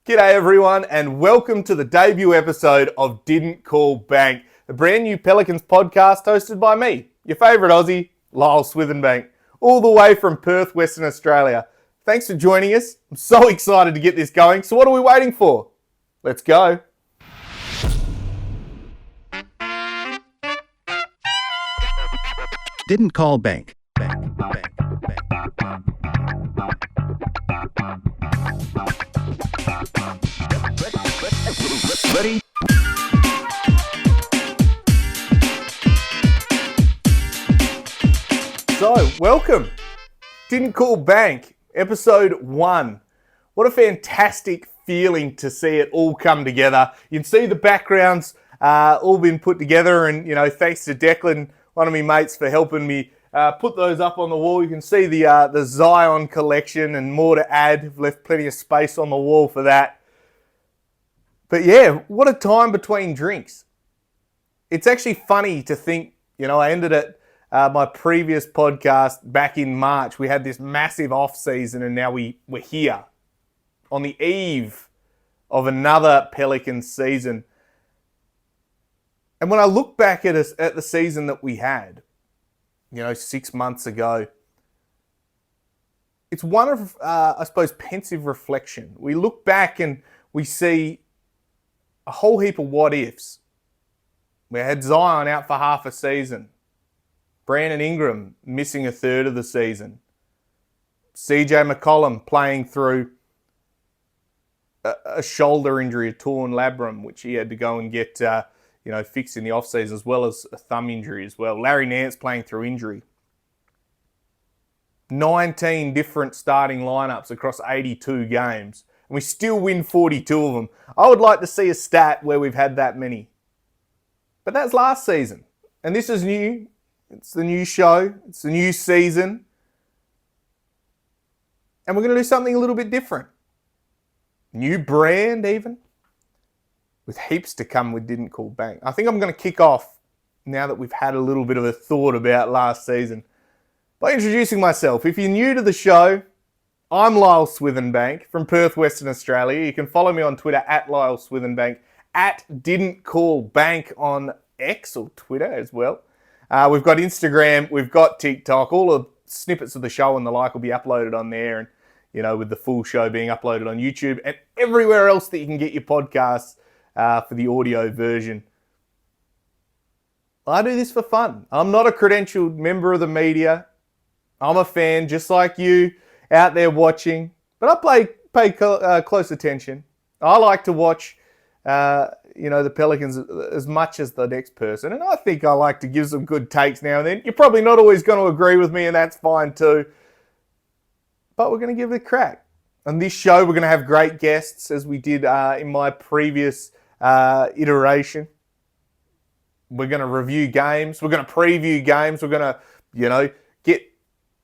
G'day everyone and welcome to the debut episode of Didn't Call Bank, the brand new Pelicans podcast hosted by me, your favourite Aussie, Lyle Swithenbank, all the way from Perth, Western Australia. Thanks for joining us. I'm so excited to get this going. So what are we waiting for? Let's go. Didn't call bank. Ready? So, welcome. Didn't Call Bank, episode 1. What a fantastic feeling to see it all come together. You can see the backgrounds all been put together, and thanks to Declan, one of my mates, for helping me put those up on the wall. You can see the Zion collection and more to add. I've left plenty of space on the wall for that. But yeah, what a time between drinks. It's actually funny to think, I ended at my previous podcast back in March. We had this massive off season and now we're here on the eve of another Pelicans season. And when I look back at the season that we had, 6 months ago, it's one of, I suppose, pensive reflection. We look back and we see a whole heap of what ifs. We had Zion out for half a season. Brandon Ingram missing a third of the season. CJ McCollum playing through a shoulder injury, a torn labrum, which he had to go and get fixed in the offseason, as well as a thumb injury as well. Larry Nance playing through injury. 19 different starting lineups across 82 games. And we still win 42 of them. I would like to see a stat where we've had that many. But that's last season. And this is new. It's the new show. It's the new season. And we're going to do something a little bit different. New brand even. With heaps to come with Didn't Call Bank. I think I'm going to kick off, now that we've had a little bit of a thought about last season, by introducing myself. If you're new to the show, I'm Lyle Swithenbank from Perth, Western Australia. You can follow me on Twitter at Lyle Swithenbank, at Didn't Call Bank on X or Twitter as well. We've got Instagram, we've got TikTok. All the snippets of the show and the like will be uploaded on there, and with the full show being uploaded on YouTube and everywhere else that you can get your podcasts for the audio version. I do this for fun. I'm not a credentialed member of the media. I'm a fan just like you out there watching, but I pay close attention. I like to watch, the Pelicans as much as the next person, and I think I like to give some good takes now and then. You're probably not always going to agree with me, and that's fine too, but we're going to give it a crack. On this show, we're going to have great guests, as we did in my previous iteration. We're going to review games. We're going to preview games. We're going to, get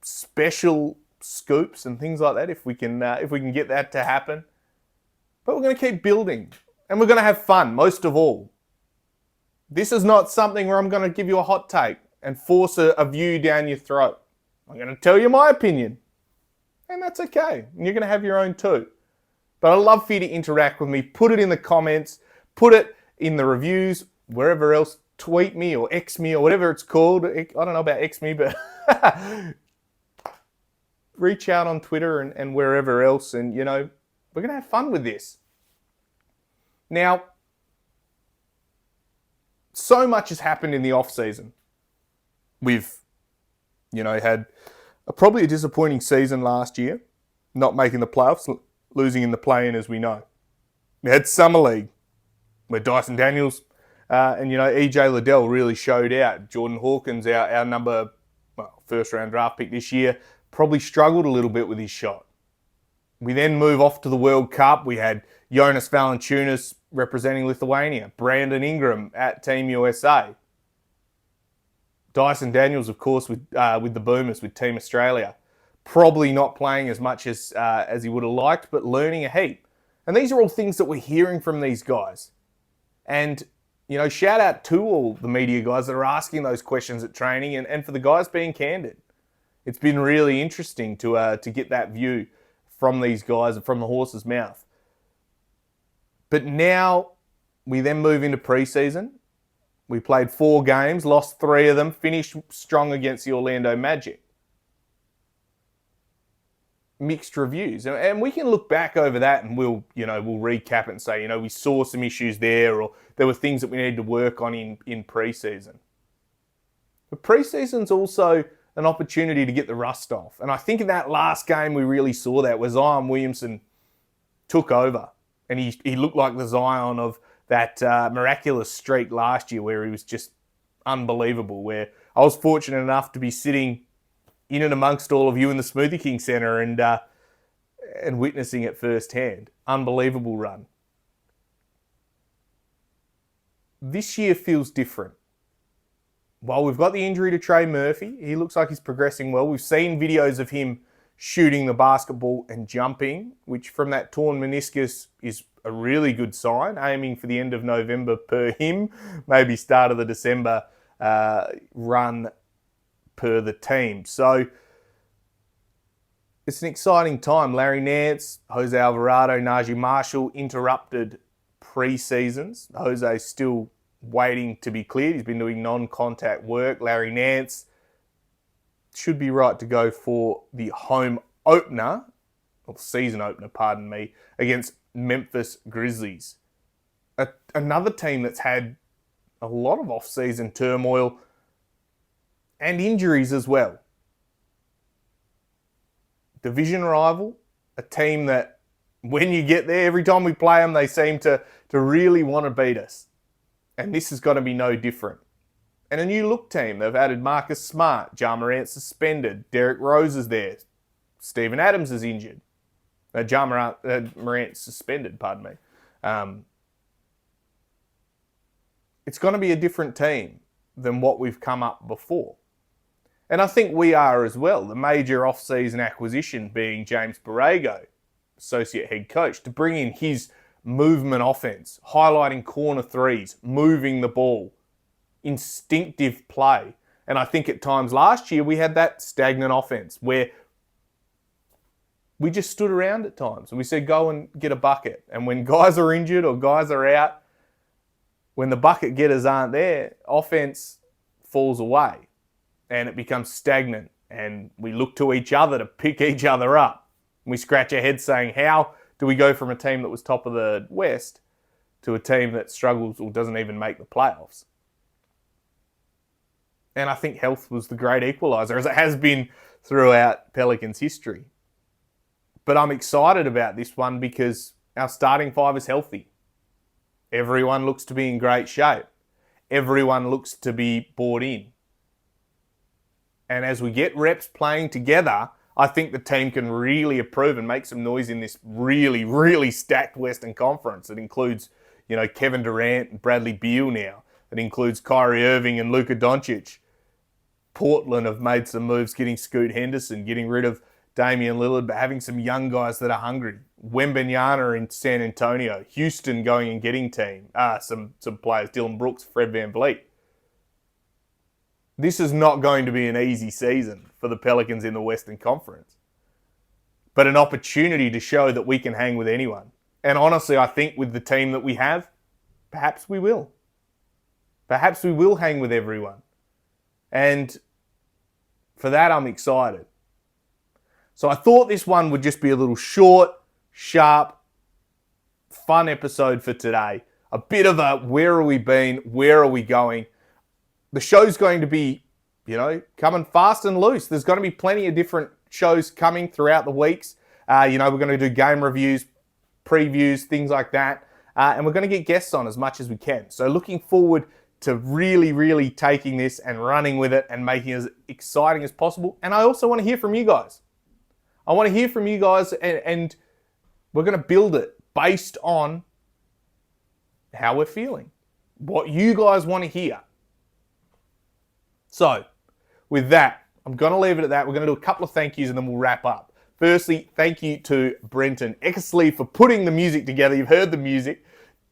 special scoops and things like that if we can get that to happen. But we're going to keep building, and we're going to have fun most of all. This is not something where I'm going to give you a hot take and force a view down your throat. I'm going to tell you my opinion, and that's okay. And you're going to have your own too. But I'd love for you to interact with me. Put it in the comments, put it in the reviews, wherever else. Tweet me or X me or whatever it's called. I don't know about X me, but reach out on Twitter and wherever else, and we're going to have fun with this. Now, so much has happened in the off season. We've had probably a disappointing season last year, not making the playoffs, losing in the play-in, as we know. We had Summer League, where Dyson Daniels and EJ Liddell really showed out. Jordan Hawkins, our first round draft pick this year, probably struggled a little bit with his shot. We then move off to the World Cup. We had Jonas Valanciunas representing Lithuania, Brandon Ingram at Team USA. Dyson Daniels, of course, with the Boomers, with Team Australia. Probably not playing as much as he would have liked, but learning a heap. And these are all things that we're hearing from these guys. And shout out to all the media guys that are asking those questions at training, and for the guys being candid. It's been really interesting to get that view from these guys and from the horse's mouth. But now we then move into preseason. We played 4 games, lost 3 of them, finished strong against the Orlando Magic. Mixed reviews. And we can look back over that and we'll recap it and say, we saw some issues there, or there were things that we needed to work on in preseason. But preseason's also an opportunity to get the rust off. And I think in that last game we really saw that, where Zion Williamson took over. And he looked like the Zion of that miraculous streak last year, where he was just unbelievable, where I was fortunate enough to be sitting in and amongst all of you in the Smoothie King Centre and witnessing it firsthand. Unbelievable run. This year feels different. While we've got the injury to Trey Murphy, he looks like he's progressing well. We've seen videos of him shooting the basketball and jumping, which from that torn meniscus is a really good sign, aiming for the end of November per him, maybe start of the December run per the team. So it's an exciting time. Larry Nance, Jose Alvarado, Najee Marshall interrupted pre-seasons. Jose's still waiting to be cleared. He's been doing non-contact work. Larry Nance should be right to go for the home opener, or season opener, pardon me, against Memphis Grizzlies. Another team that's had a lot of off-season turmoil and injuries as well. Division rival, a team that when you get there, every time we play them, they seem to really want to beat us. And this is going to be no different. And a new look team. They've added Marcus Smart. Ja Morant suspended. Derrick Rose is there. Steven Adams is injured. Ja Morant suspended, pardon me. It's going to be a different team than what we've come up before. And I think we are as well. The major off-season acquisition being James Borrego, associate head coach, to bring in his movement offense, highlighting corner threes, moving the ball, instinctive play. And I think at times last year we had that stagnant offense where we just stood around at times and we said, go and get a bucket. And when guys are injured or guys are out, when the bucket getters aren't there, offense falls away and it becomes stagnant. And we look to each other to pick each other up. And we scratch our heads saying, how do we go from a team that was top of the West to a team that struggles or doesn't even make the playoffs? And I think health was the great equaliser, as it has been throughout Pelicans history. But I'm excited about this one because our starting 5 is healthy. Everyone looks to be in great shape. Everyone looks to be bought in. And as we get reps playing together, I think the team can really improve and make some noise in this really, really stacked Western Conference. It includes, Kevin Durant and Bradley Beal now. It includes Kyrie Irving and Luka Doncic. Portland have made some moves, getting Scoot Henderson, getting rid of Damian Lillard, but having some young guys that are hungry. Wembanyama in San Antonio. Houston going and getting some players. Dylan Brooks, Fred VanVleet. This is not going to be an easy season for the Pelicans in the Western Conference, but an opportunity to show that we can hang with anyone. And honestly, I think with the team that we have, perhaps we will. Perhaps we will hang with everyone. And for that, I'm excited. So I thought this one would just be a little short, sharp, fun episode for today. A bit of a where are we been, where are we going? The show's going to be, coming fast and loose. There's going to be plenty of different shows coming throughout the weeks. We're going to do game reviews, previews, things like that. And we're going to get guests on as much as we can. So looking forward to really, really taking this and running with it and making it as exciting as possible. And I also want to hear from you guys. I want to hear from you guys and we're going to build it based on how we're feeling, what you guys want to hear. So, with that, I'm going to leave it at that. We're going to do a couple of thank yous and then we'll wrap up. Firstly, thank you to Brenton Eckersley for putting the music together. You've heard the music.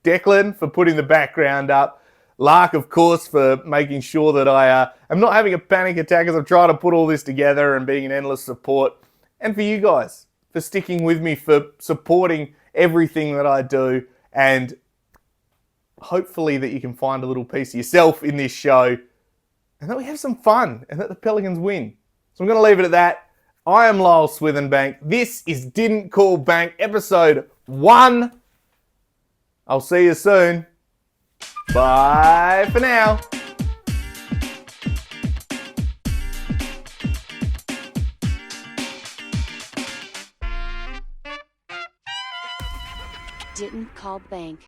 Declan for putting the background up. Lark, of course, for making sure that I am not having a panic attack as I'm trying to put all this together and being an endless support. And for you guys, for sticking with me, for supporting everything that I do and hopefully that you can find a little piece of yourself in this show and that we have some fun and that the Pelicans win. So I'm going to leave it at that. I am Lyle Swithenbank. This is Didn't Call Bank, episode 1. I'll see you soon. Bye for now. Didn't call bank.